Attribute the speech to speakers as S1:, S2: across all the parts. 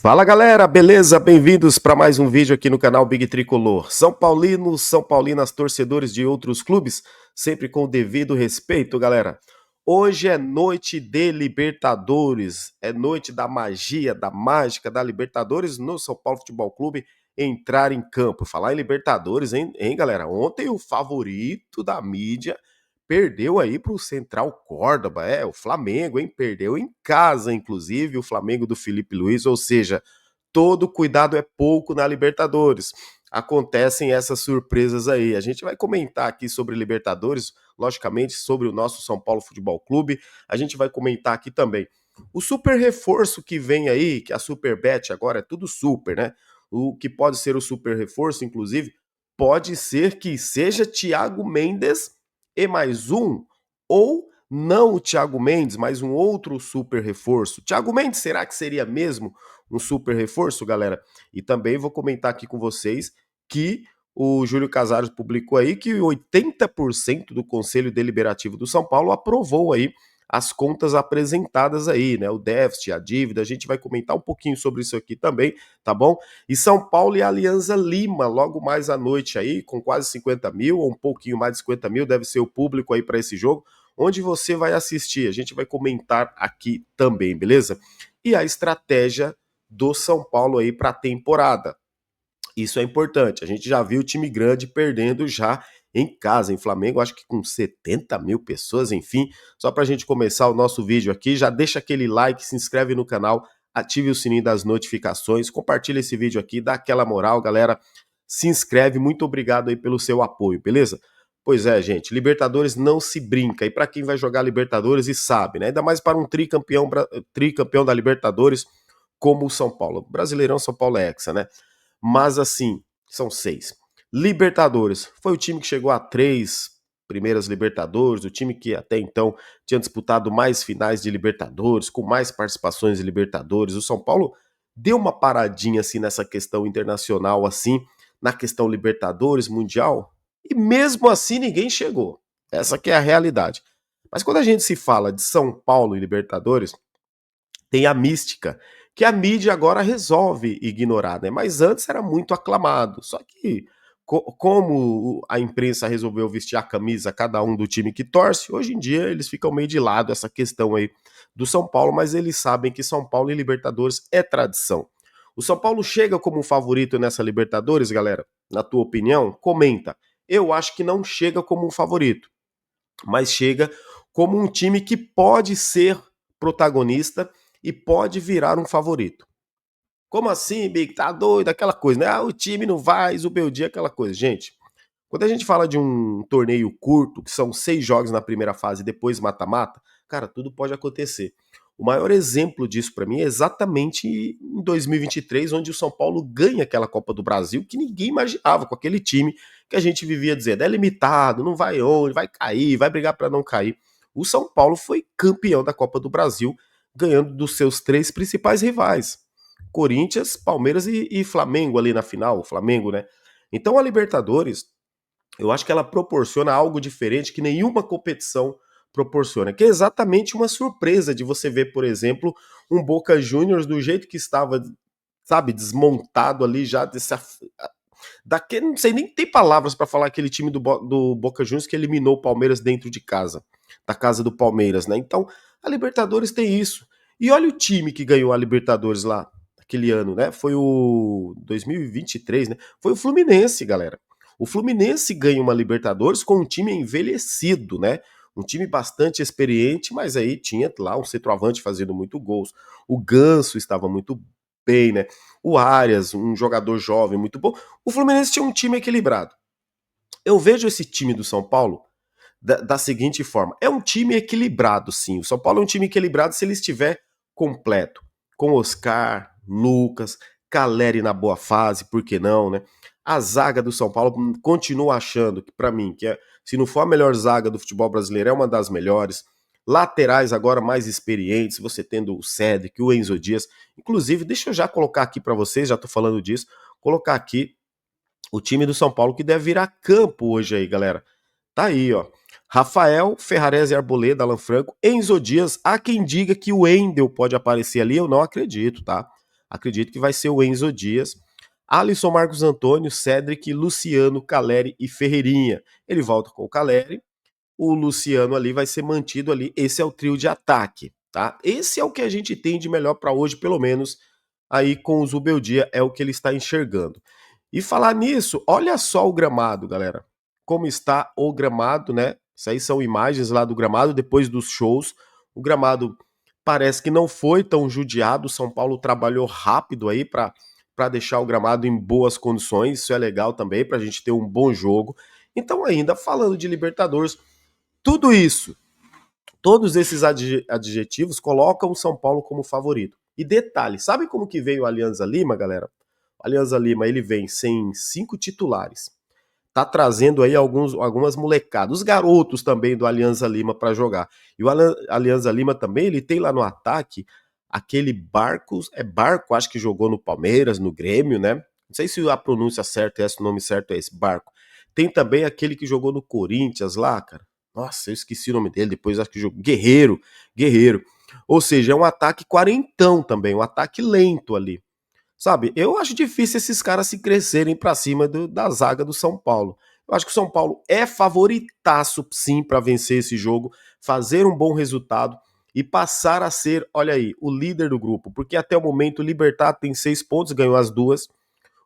S1: Fala galera, beleza? Bem-vindos para mais um vídeo aqui no canal Big Tricolor. São Paulinos, São Paulinas, torcedores de outros clubes, sempre com o devido respeito, galera. Hoje é noite de Libertadores, é noite da magia, da mágica da Libertadores no São Paulo Futebol Clube entrar em campo. Falar em Libertadores, hein, galera? Ontem o favorito da mídia perdeu aí para o Central Córdoba, o Flamengo, hein? Perdeu em casa, inclusive, o Flamengo do Felipe Luiz, ou seja, todo cuidado é pouco na Libertadores. Acontecem essas surpresas aí. A gente vai comentar aqui sobre Libertadores, logicamente, sobre o nosso São Paulo Futebol Clube. A gente vai comentar aqui também o super reforço que vem aí, que a Superbet agora é tudo super, né? O que pode ser o super reforço, inclusive, pode ser que seja Thiago Mendes e mais um, ou não o Thiago Mendes, mas um outro super reforço. Thiago Mendes, será que seria mesmo um super reforço, galera? E também vou comentar aqui com vocês que o Júlio Casares publicou aí que 80% do Conselho Deliberativo do São Paulo aprovou aí as contas apresentadas aí, né? O déficit, a dívida, a gente vai comentar um pouquinho sobre isso aqui também, tá bom? E São Paulo e Alianza Lima, logo mais à noite aí, com quase 50 mil, ou um pouquinho mais de 50 mil, deve ser o público aí para esse jogo, onde você vai assistir. A gente vai comentar aqui também, beleza? E a estratégia do São Paulo aí para a temporada. Isso é importante. A gente já viu o time grande perdendo já em casa, em Flamengo, acho que com 70 mil pessoas, enfim. Só para a gente começar o nosso vídeo aqui, já deixa aquele like, se inscreve no canal, ative o sininho das notificações, compartilha esse vídeo aqui, dá aquela moral, galera. Se inscreve, muito obrigado aí pelo seu apoio, beleza? Pois é, gente, Libertadores não se brinca. E para quem vai jogar Libertadores e sabe, né? Ainda mais para um tricampeão da Libertadores como o São Paulo. Brasileirão, São Paulo é hexa, né? Mas assim, são 6. Libertadores, foi o time que chegou a 3 primeiras Libertadores, o time que até então tinha disputado mais finais de Libertadores, com mais participações em Libertadores. O São Paulo deu uma paradinha assim nessa questão internacional, assim, na questão Libertadores, Mundial, e mesmo assim ninguém chegou. Essa que é a realidade. Mas quando a gente se fala de São Paulo e Libertadores, tem a mística, que a mídia agora resolve ignorar, né? Mas antes era muito aclamado. Só que, como a imprensa resolveu vestir a camisa, cada um do time que torce, hoje em dia eles ficam meio de lado essa questão aí do São Paulo, mas eles sabem que São Paulo e Libertadores é tradição. O São Paulo chega como um favorito nessa Libertadores, galera? Na tua opinião? Comenta. Eu acho que não chega como um favorito, mas chega como um time que pode ser protagonista e pode virar um favorito. Como assim, Big? Tá doido? Aquela coisa, né? Ah, o time não vai, o Beldia, aquela coisa. Gente, quando a gente fala de um torneio curto, que são 6 jogos na primeira fase e depois mata-mata, cara, tudo pode acontecer. O maior exemplo disso para mim é exatamente em 2023, onde o São Paulo ganha aquela Copa do Brasil que ninguém imaginava, com aquele time que a gente vivia dizendo, é limitado, não vai onde, vai cair, vai brigar para não cair. O São Paulo foi campeão da Copa do Brasil, ganhando dos seus 3 principais rivais. Corinthians, Palmeiras e Flamengo ali na final, o Flamengo, né? Então a Libertadores, eu acho que ela proporciona algo diferente que nenhuma competição proporciona, que é exatamente uma surpresa de você ver, por exemplo, um Boca Juniors do jeito que estava, sabe, desmontado ali já desse daquele, não sei nem tem palavras para falar aquele time do Boca Juniors que eliminou o Palmeiras dentro de casa, da casa do Palmeiras, né? Então, a Libertadores tem isso. E olha o time que ganhou a Libertadores lá aquele ano, né? Foi o 2023, né? Foi o Fluminense, galera. O Fluminense ganha uma Libertadores com um time envelhecido, né? Um time bastante experiente, mas aí tinha lá um centroavante fazendo muito gols. O Ganso estava muito bem, né? O Arias, um jogador jovem muito bom. O Fluminense tinha um time equilibrado. Eu vejo esse time do São Paulo da seguinte forma: é um time equilibrado, sim. O São Paulo é um time equilibrado se ele estiver completo. Com Oscar, Lucas, Caleri na boa fase, por que não, né? A zaga do São Paulo continuo achando que, para mim, que se não for a melhor zaga do futebol brasileiro, é uma das melhores. Laterais agora mais experientes, você tendo o Cedric, o Enzo Dias. Inclusive, deixa eu já colocar aqui para vocês, já tô falando disso, colocar aqui o time do São Paulo que deve virar campo hoje aí, galera. Tá aí, ó. Rafael, Ferrarese e Arboleda, Alan Franco, Enzo Dias. Há quem diga que o Wendel pode aparecer ali, eu não acredito, tá? acredito que vai ser o Enzo Dias, Alisson, Marcos Antônio, Cedric, Luciano, Caleri e Ferreirinha. Ele volta com o Caleri, o Luciano ali vai ser mantido ali. Esse é o trio de ataque, tá? Esse é o que a gente tem de melhor para hoje, pelo menos aí com o Zubeldia é o que ele está enxergando. E falar nisso, olha só o gramado, galera. Como está o gramado, né? Isso aí são imagens lá do gramado depois dos shows. O gramado parece que não foi tão judiado. O São Paulo trabalhou rápido aí para deixar o gramado em boas condições. Isso é legal também para a gente ter um bom jogo. Então, ainda falando de Libertadores, tudo isso, todos esses adjetivos colocam o São Paulo como favorito. E detalhe, sabe como que veio o Alianza Lima, galera? O Alianza Lima ele vem sem 5 titulares. Tá trazendo aí algumas molecadas, os garotos também do Alianza Lima para jogar. E o Alianza Lima também, ele tem lá no ataque aquele Barcos, Barco, acho que jogou no Palmeiras, no Grêmio, né? Não sei se a pronúncia certa é esse, o nome certo é esse, Barco. Tem também aquele que jogou no Corinthians lá, cara. Nossa, eu esqueci o nome dele, depois acho que jogou. Guerreiro. Ou seja, é um ataque quarentão também, um ataque lento ali. Sabe, eu acho difícil esses caras se crescerem para cima da zaga do São Paulo. Eu acho que o São Paulo é favoritaço, sim, para vencer esse jogo, fazer um bom resultado e passar a ser, olha aí, o líder do grupo. Porque até o momento o Libertad tem 6 pontos, ganhou as duas.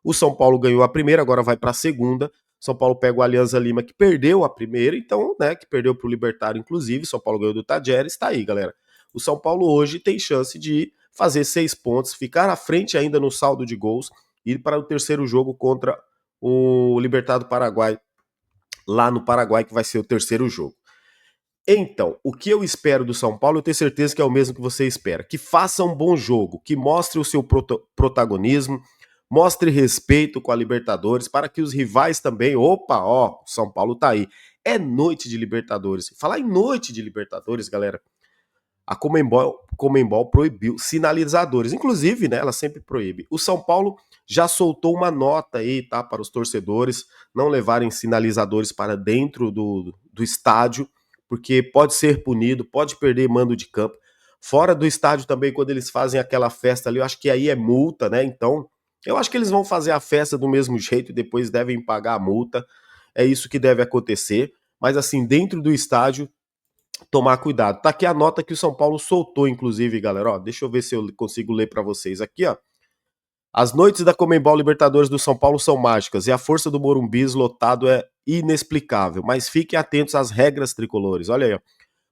S1: O São Paulo ganhou a primeira, agora vai para a segunda. São Paulo pega o Alianza Lima, que perdeu a primeira, então, né, que perdeu para o Libertário, inclusive. São Paulo ganhou do Tajeres, está aí, galera. O São Paulo hoje tem chance de fazer 6 pontos, ficar à frente ainda no saldo de gols e ir para o terceiro jogo contra o Libertad do Paraguai, lá no Paraguai, que vai ser o terceiro jogo. Então, o que eu espero do São Paulo, eu tenho certeza que é o mesmo que você espera. Que faça um bom jogo, que mostre o seu protagonismo, mostre respeito com a Libertadores, para que os rivais também, opa, ó, São Paulo tá aí. É noite de Libertadores. Falar em noite de Libertadores, galera, a Comembol proibiu sinalizadores. Inclusive, né, ela sempre proíbe. O São Paulo já soltou uma nota aí, tá, para os torcedores não levarem sinalizadores para dentro do estádio, porque pode ser punido, pode perder mando de campo. Fora do estádio também, quando eles fazem aquela festa ali, eu acho que aí é multa, né? Então, eu acho que eles vão fazer a festa do mesmo jeito e depois devem pagar a multa. É isso que deve acontecer. Mas assim, dentro do estádio, tomar cuidado. Tá aqui a nota que o São Paulo soltou, inclusive, galera. Ó, deixa eu ver se eu consigo ler para vocês aqui, ó. As noites da Comembol Libertadores do São Paulo são mágicas e a força do Morumbi lotado é inexplicável. Mas fiquem atentos às regras tricolores. Olha aí, ó.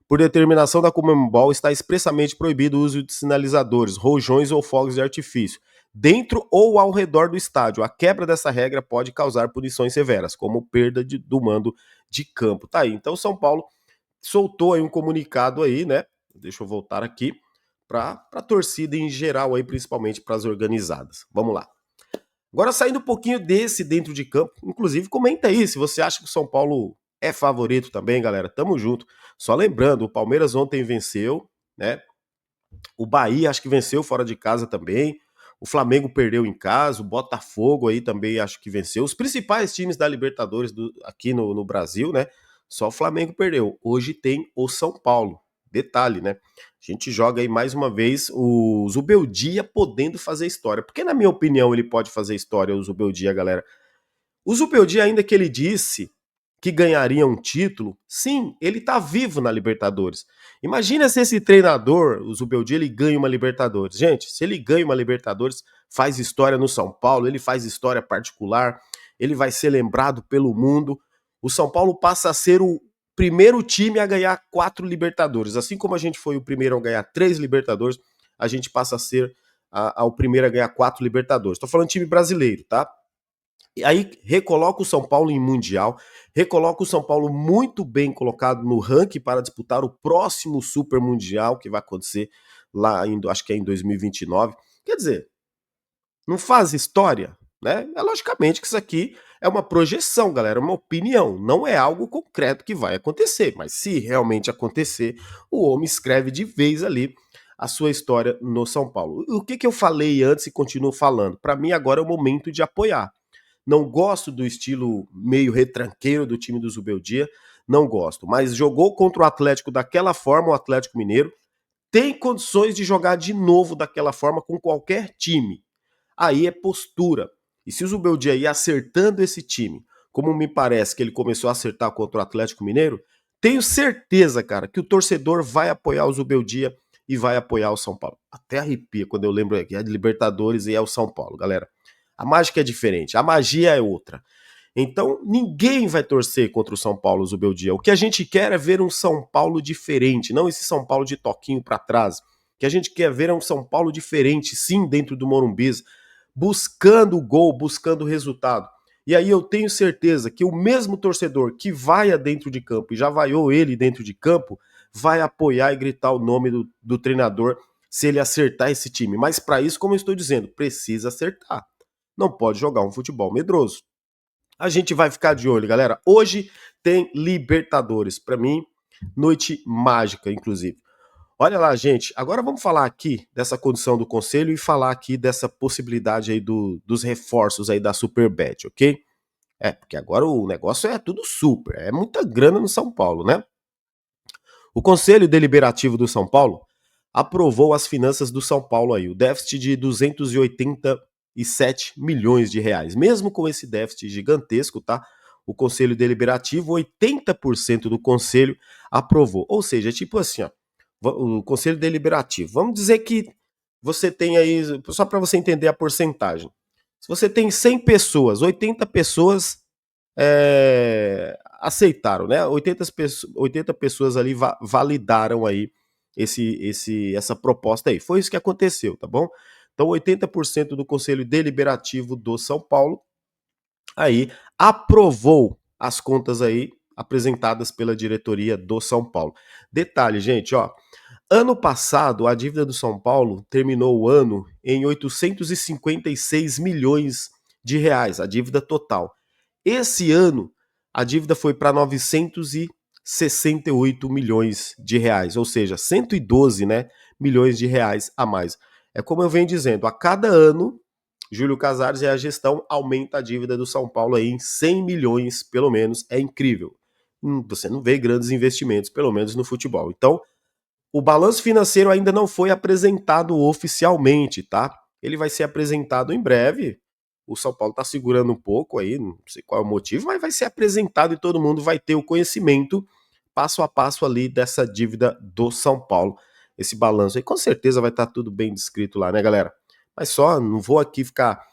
S1: Por determinação da Comembol, está expressamente proibido o uso de sinalizadores, rojões ou fogos de artifício, dentro ou ao redor do estádio. A quebra dessa regra pode causar punições severas, como perda do mando de campo. Tá aí. Então, São Paulo soltou aí um comunicado aí, né? Deixa eu voltar aqui para a torcida em geral aí, principalmente para as organizadas. Vamos lá. Agora saindo um pouquinho desse dentro de campo, inclusive comenta aí se você acha que o São Paulo é favorito também, galera. Tamo junto. Só lembrando, o Palmeiras ontem venceu, né? O Bahia acho que venceu fora de casa também. O Flamengo perdeu em casa, o Botafogo aí também acho que venceu. Os principais times da Libertadores aqui no Brasil, né? Só o Flamengo perdeu. Hoje tem o São Paulo. Detalhe, né? A gente joga aí mais uma vez o Zubeldia podendo fazer história. Porque, na minha opinião, ele pode fazer história, o Zubeldia, galera. O Zubeldia, ainda que ele disse que ganharia um título, sim, ele tá vivo na Libertadores. Imagina se esse treinador, o Zubeldia, ele ganha uma Libertadores. Gente, se ele ganha uma Libertadores, faz história no São Paulo, ele faz história particular, ele vai ser lembrado pelo mundo. O São Paulo passa a ser o primeiro time a ganhar 4 Libertadores. Assim como a gente foi o primeiro a ganhar 3 Libertadores, a gente passa a ser o primeiro a ganhar 4 Libertadores. Tô falando time brasileiro, tá? E aí recoloca o São Paulo em Mundial, recoloca o São Paulo muito bem colocado no ranking para disputar o próximo Super Mundial que vai acontecer lá, acho que é em 2029. Quer dizer, não faz história, né? É logicamente que isso aqui é uma projeção, galera, é uma opinião, não é algo concreto que vai acontecer, mas se realmente acontecer, o homem escreve de vez ali a sua história no São Paulo. O que eu falei antes e continuo falando? Para mim agora é o momento de apoiar. Não gosto do estilo meio retranqueiro do time do Zubeldia, não gosto. Mas jogou contra o Atlético daquela forma, o Atlético Mineiro, tem condições de jogar de novo daquela forma com qualquer time. aí é postura. E se o Zubeldia ir acertando esse time, como me parece que ele começou a acertar contra o Atlético Mineiro, tenho certeza, cara, que o torcedor vai apoiar o Zubeldia e vai apoiar o São Paulo. Até arrepia quando eu lembro aqui, é de Libertadores e é o São Paulo, galera. A mágica é diferente, a magia é outra. Então, ninguém vai torcer contra o São Paulo, Zubeldia. O que a gente quer é ver um São Paulo diferente, não esse São Paulo de toquinho para trás. O que a gente quer ver é um São Paulo diferente, sim, dentro do Morumbi, buscando o gol, buscando o resultado. E aí eu tenho certeza que o mesmo torcedor que vai dentro de campo e já vaiou ele dentro de campo, vai apoiar e gritar o nome do treinador se ele acertar esse time. Mas para isso, como eu estou dizendo, precisa acertar. Não pode jogar um futebol medroso. A gente vai ficar de olho, galera. Hoje tem Libertadores. Para mim, noite mágica, inclusive. Olha lá, gente. Agora vamos falar aqui dessa condição do conselho e falar aqui dessa possibilidade aí dos reforços aí da Superbet, ok? Porque agora o negócio é tudo super. É muita grana no São Paulo, né? O Conselho Deliberativo do São Paulo aprovou as finanças do São Paulo aí, o déficit de 287 milhões de reais. Mesmo com esse déficit gigantesco, tá? O Conselho Deliberativo, 80% do Conselho aprovou. Ou seja, tipo assim, ó, o Conselho Deliberativo. Vamos dizer que você tem aí, só para você entender a porcentagem. Se você tem 100 pessoas, 80 pessoas aceitaram, né? 80 pessoas ali validaram aí essa proposta aí. Foi isso que aconteceu, tá bom? Então, 80% do Conselho Deliberativo do São Paulo aí aprovou as contas aí apresentadas pela diretoria do São Paulo. Detalhe, gente, ó, ano passado a dívida do São Paulo terminou o ano em 856 milhões de reais, a dívida total. Esse ano, a dívida foi para 968 milhões de reais, ou seja, 112, né, milhões de reais a mais. É como eu venho dizendo, a cada ano, Júlio Casares e a gestão aumenta a dívida do São Paulo aí em 100 milhões, pelo menos. É incrível. Você não vê grandes investimentos, pelo menos no futebol. Então, o balanço financeiro ainda não foi apresentado oficialmente, tá? Ele vai ser apresentado em breve. O São Paulo tá segurando um pouco aí, não sei qual é o motivo, mas vai ser apresentado e todo mundo vai ter o conhecimento passo a passo ali dessa dívida do São Paulo. Esse balanço aí com certeza vai estar tudo bem descrito lá, né, galera? Mas só não vou aqui ficar,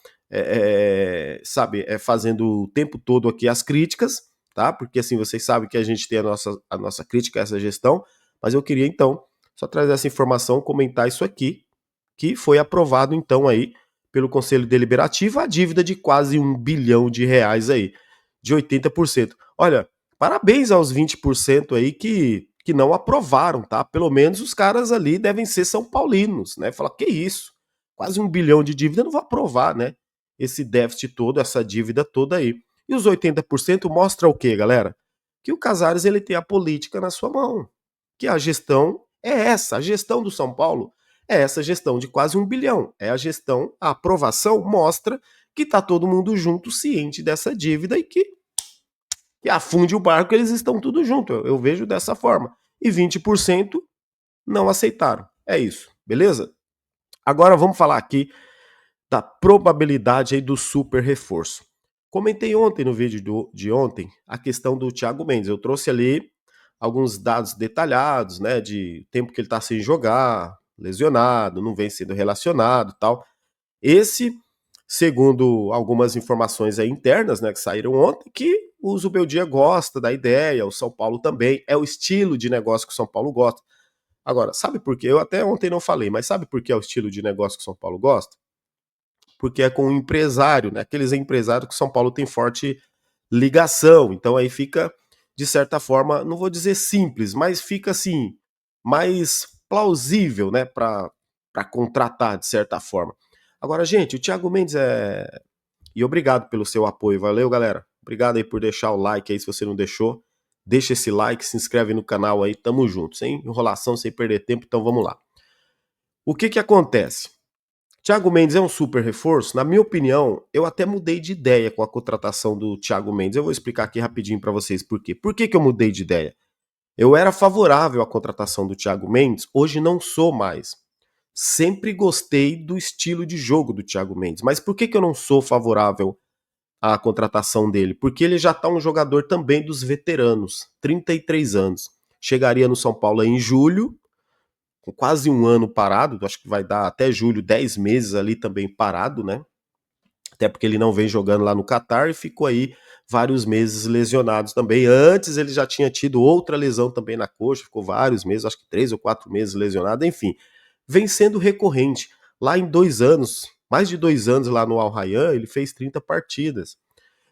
S1: fazendo o tempo todo aqui as críticas, tá? Porque assim, vocês sabem que a gente tem a nossa crítica a essa gestão, mas eu queria então só trazer essa informação, comentar isso aqui, que foi aprovado então aí pelo Conselho Deliberativo a dívida de quase 1 bilhão de reais aí, de 80%. Olha, parabéns aos 20% aí que não aprovaram, tá? Pelo menos os caras ali devem ser são paulinos, né? Falar, que isso? Quase 1 bilhão de dívida, eu não vou aprovar, né? Esse déficit todo, essa dívida toda aí. E os 80% mostra o quê, galera? Que o Casares ele tem a política na sua mão. Que a gestão é essa, a gestão do São Paulo é essa gestão de quase 1 bilhão. É a gestão, a aprovação mostra que está todo mundo junto, ciente dessa dívida e que afunde o barco, eles estão tudo junto. Eu vejo dessa forma. E 20% não aceitaram. É isso, beleza? Agora vamos falar aqui da probabilidade aí do super reforço. Comentei ontem no vídeo de ontem a questão do Thiago Mendes. Eu trouxe ali alguns dados detalhados, né, de tempo que ele está sem jogar, lesionado, não vem sendo relacionado, tal. Esse, segundo algumas informações aí internas, né, que saíram ontem, que o Zubeldia gosta da ideia, o São Paulo também, é o estilo de negócio que o São Paulo gosta. Agora, sabe por quê? Eu até ontem não falei, mas sabe por que é o estilo de negócio que o São Paulo gosta? Porque é com o empresário, né? Aqueles empresários que o São Paulo tem forte ligação. Então aí fica, de certa forma, não vou dizer simples, mas fica assim, mais plausível, né, para contratar, de certa forma. Agora, gente, o Thiago Mendes é. E obrigado pelo seu apoio, valeu, galera. Obrigado aí por deixar o like aí se você não deixou. Deixa esse like, se inscreve no canal aí, tamo junto, sem enrolação, sem perder tempo, então vamos lá. O que que acontece? Thiago Mendes é um super reforço? Na minha opinião, eu até mudei de ideia com a contratação do Thiago Mendes. Eu vou explicar aqui rapidinho para vocês por quê. Por que que eu mudei de ideia? Eu era favorável à contratação do Thiago Mendes, hoje não sou mais. sempre gostei do estilo de jogo do Thiago Mendes. Mas por que eu não sou favorável à contratação dele? Porque ele já está um jogador também dos veteranos, 33 anos. Chegaria no São Paulo em julho, com quase um ano parado, acho que vai dar até julho, 10 meses ali também parado, né? Até porque ele não vem jogando lá no Catar e ficou aí vários meses lesionados também. Antes ele já tinha tido outra lesão também na coxa, ficou vários meses, acho que 3 ou 4 meses lesionado, enfim. Vem sendo recorrente. Lá em 2 anos, mais de 2 anos lá no Al Rayyan, ele fez 30 partidas.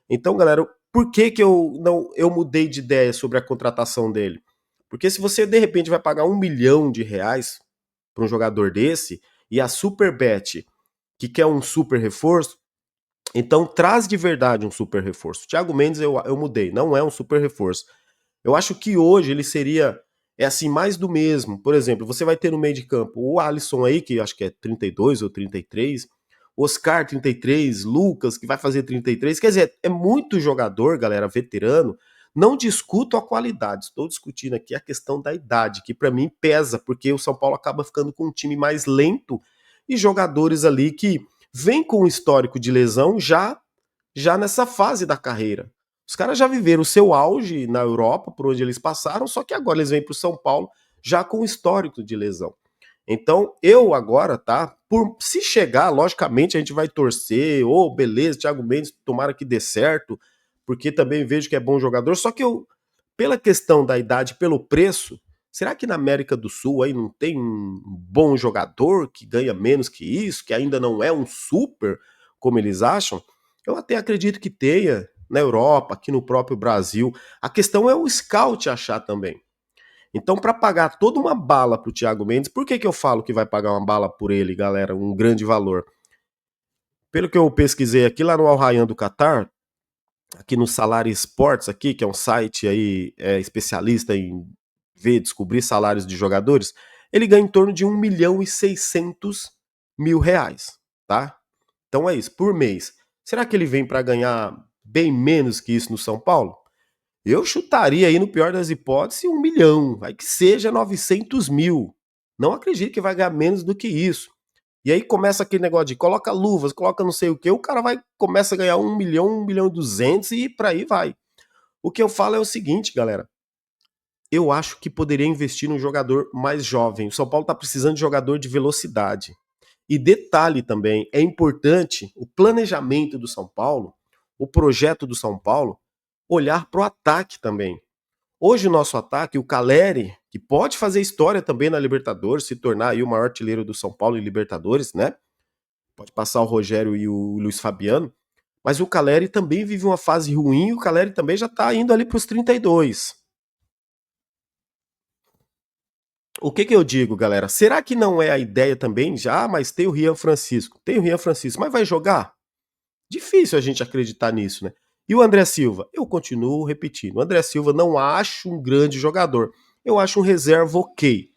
S1: Então, galera, por que que eu mudei de ideia sobre a contratação dele? Porque se você de repente vai pagar R$ 1 milhão para um jogador desse e a Superbet que quer um super reforço, então traz de verdade um super reforço. Thiago Mendes eu mudei, não é um super reforço. Eu acho que hoje ele seria assim mais do mesmo. Por exemplo, você vai ter no meio de campo o Alisson aí, que acho que é 32 ou 33, Oscar 33, Lucas que vai fazer 33. Quer dizer, é muito jogador, galera, veterano. Não discuto a qualidade, estou discutindo aqui a questão da idade, que para mim pesa, porque o São Paulo acaba ficando com um time mais lento e jogadores ali que vêm com um histórico de lesão já nessa fase da carreira. Os caras já viveram o seu auge na Europa, por onde eles passaram, só que agora eles vêm para o São Paulo já com histórico de lesão. Então, eu agora, tá? Se chegar, logicamente a gente vai torcer, beleza, Thiago Mendes, tomara que dê certo, porque também vejo que é bom jogador, só que pela questão da idade, pelo preço, será que na América do Sul aí não tem um bom jogador que ganha menos que isso, que ainda não é um super, como eles acham? Eu até acredito que tenha na Europa, aqui no próprio Brasil. A questão é o scout achar também. Então, para pagar toda uma bala pro Thiago Mendes, por que eu falo que vai pagar uma bala por ele, galera? Um grande valor. Pelo que eu pesquisei aqui lá no Al Rayyan do Catar, aqui no Salário Sports, aqui, que é um site aí especialista em ver, descobrir salários de jogadores, ele ganha em torno de 1.600.000 reais, tá? Então é isso, por mês. Será que ele vem para ganhar bem menos que isso no São Paulo? Eu chutaria aí, no pior das hipóteses, 1 milhão. Vai que seja 900 mil. Não acredito que vai ganhar menos do que isso. E aí começa aquele negócio de coloca luvas, coloca não sei o que, o cara começa a ganhar 1 milhão, 1 milhão e 200 e por aí vai. O que eu falo é o seguinte, galera. Eu acho que poderia investir num jogador mais jovem. O São Paulo tá precisando de jogador de velocidade. E detalhe também, é importante o planejamento do São Paulo, o projeto do São Paulo, olhar para o ataque também. Hoje o nosso ataque, o Caleri, que pode fazer história também na Libertadores, se tornar aí o maior artilheiro do São Paulo em Libertadores, né? Pode passar o Rogério e o Luiz Fabiano. Mas o Caleri também vive uma fase ruim e o Caleri também já tá indo ali para os 32. O que eu digo, galera? Será que não é a ideia também já? Mas tem o Rian Francisco. Tem o Rian Francisco, mas vai jogar? Difícil a gente acreditar nisso, né? E o André Silva? Eu continuo repetindo. O André Silva não acho um grande jogador. Eu acho um reserva ok.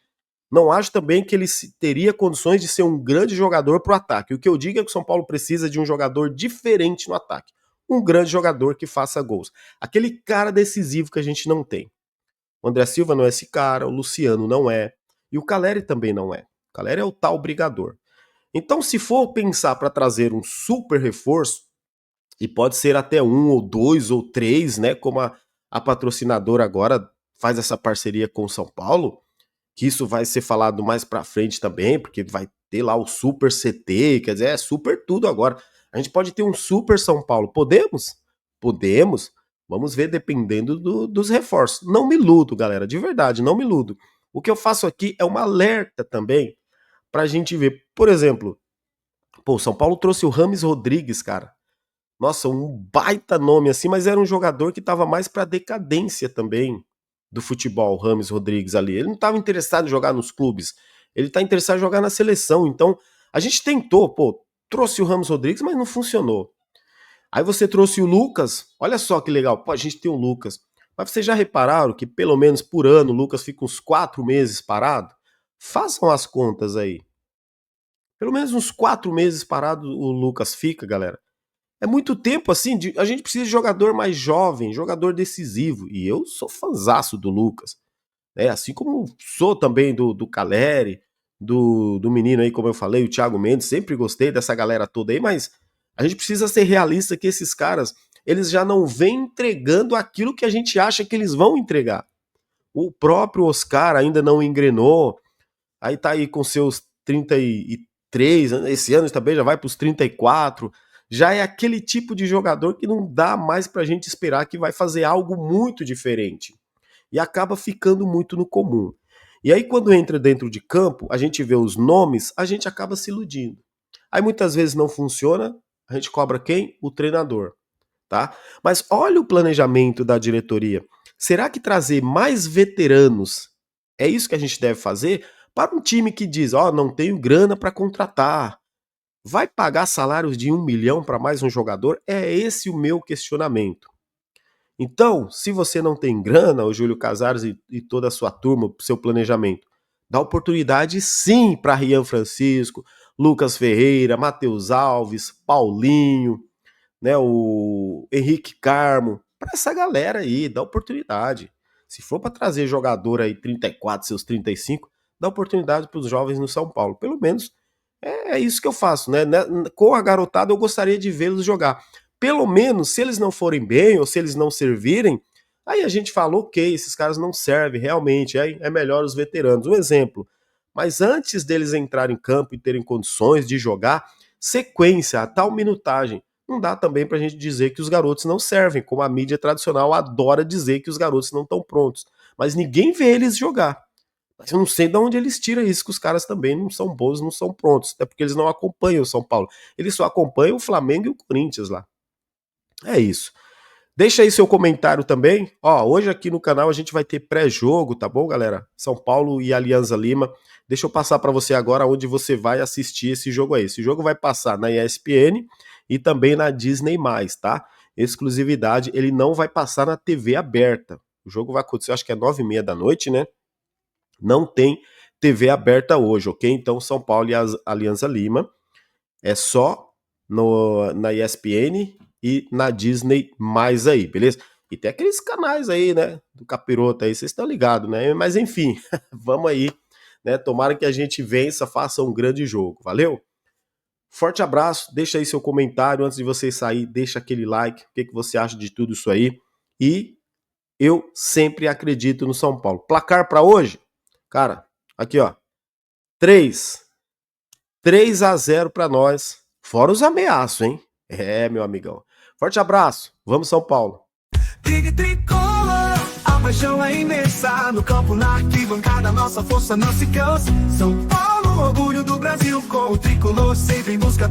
S1: Não acho também que ele teria condições de ser um grande jogador para o ataque. O que eu digo é que o São Paulo precisa de um jogador diferente no ataque. Um grande jogador que faça gols. Aquele cara decisivo que a gente não tem. O André Silva não é esse cara, o Luciano não é. E o Caleri também não é. O Caleri é o tal brigador. Então, se for pensar para trazer um super reforço, e pode ser até um ou dois ou três, né? Como a patrocinadora agora faz essa parceria com o São Paulo, que isso vai ser falado mais pra frente também, porque vai ter lá o Super CT, quer dizer, é super tudo agora. A gente pode ter um Super São Paulo. Podemos? Podemos. Vamos ver dependendo dos reforços. Não me iludo, galera, de verdade, não me iludo. O que eu faço aqui é uma alerta também pra gente ver. Por exemplo, o São Paulo trouxe o Rames Rodrigues, cara. Nossa, um baita nome assim, mas era um jogador que estava mais para decadência também do futebol, o Rames Rodrigues ali. Ele não estava interessado em jogar nos clubes, ele está interessado em jogar na seleção. Então, a gente tentou, trouxe o Rames Rodrigues, mas não funcionou. Aí você trouxe o Lucas, olha só que legal, a gente tem o Lucas. Mas vocês já repararam que pelo menos por ano o Lucas fica uns 4 meses parado? Façam as contas aí. Pelo menos uns 4 meses parado o Lucas fica, galera. É muito tempo assim, a gente precisa de jogador mais jovem, jogador decisivo. E eu sou fanzaço do Lucas, né? Assim como sou também do Caleri, do menino aí, como eu falei, o Thiago Mendes, sempre gostei dessa galera toda aí, mas a gente precisa ser realista que esses caras, eles já não vêm entregando aquilo que a gente acha que eles vão entregar. O próprio Oscar ainda não engrenou, aí tá aí com seus 33, esse ano também já vai pros 34, já é aquele tipo de jogador que não dá mais pra gente esperar que vai fazer algo muito diferente. E acaba ficando muito no comum. E aí, quando entra dentro de campo, a gente vê os nomes, a gente acaba se iludindo. Aí muitas vezes não funciona, a gente cobra quem? O treinador, tá? Mas olha o planejamento da diretoria. Será que trazer mais veteranos é isso que a gente deve fazer para um time que diz, ó, não tenho grana para contratar, vai pagar salários de 1 milhão para mais um jogador? É esse o meu questionamento. Então, se você não tem grana, o Júlio Casares e toda a sua turma, seu planejamento, dá oportunidade sim para Rian Francisco, Lucas Ferreira, Matheus Alves, Paulinho, né, o Henrique Carmo, para essa galera aí, dá oportunidade. Se for para trazer jogador aí 34, seus 35, dá oportunidade para os jovens no São Paulo. Pelo menos é isso que eu faço, né? Com a garotada eu gostaria de vê-los jogar. Pelo menos, se eles não forem bem ou se eles não servirem, aí a gente fala, ok, esses caras não servem realmente, é melhor os veteranos. Um exemplo, mas antes deles entrarem em campo e terem condições de jogar, sequência, a tal minutagem. Não dá também pra gente dizer que os garotos não servem, como a mídia tradicional adora dizer que os garotos não estão prontos. Mas ninguém vê eles jogar. Mas eu não sei de onde eles tiram isso, que os caras também não são bons, não são prontos. Até porque eles não acompanham o São Paulo. Eles só acompanham o Flamengo e o Corinthians lá. É isso. Deixa aí seu comentário também. Ó, hoje aqui no canal a gente vai ter pré-jogo, tá bom, galera? São Paulo e Alianza Lima. Deixa eu passar para você agora onde você vai assistir esse jogo aí. Esse jogo vai passar na ESPN e também na Disney+, tá? Exclusividade, ele não vai passar na TV aberta. O jogo vai acontecer, acho que é 9h30 da noite, né? Não tem TV aberta hoje, ok? Então São Paulo e Alianza Lima é só na ESPN e na Disney mais aí, beleza? E tem aqueles canais aí, né, do Capiroto aí, vocês estão ligados, né? Mas enfim, vamos aí, né? Tomara que a gente vença, faça um grande jogo, valeu? Forte abraço, deixa aí seu comentário antes de você sair, deixa aquele like, o que você acha de tudo isso aí. E eu sempre acredito no São Paulo. Placar para hoje? Cara, aqui ó, 3-0 para nós, fora os ameaços, hein? É, meu amigão. Forte abraço, vamos São Paulo.
S2: Big Tricolor, a paixão é imensa, no campo, na arquibancada, nossa força não se cansa. São Paulo, orgulho do Brasil, com o Tricolor sempre em busca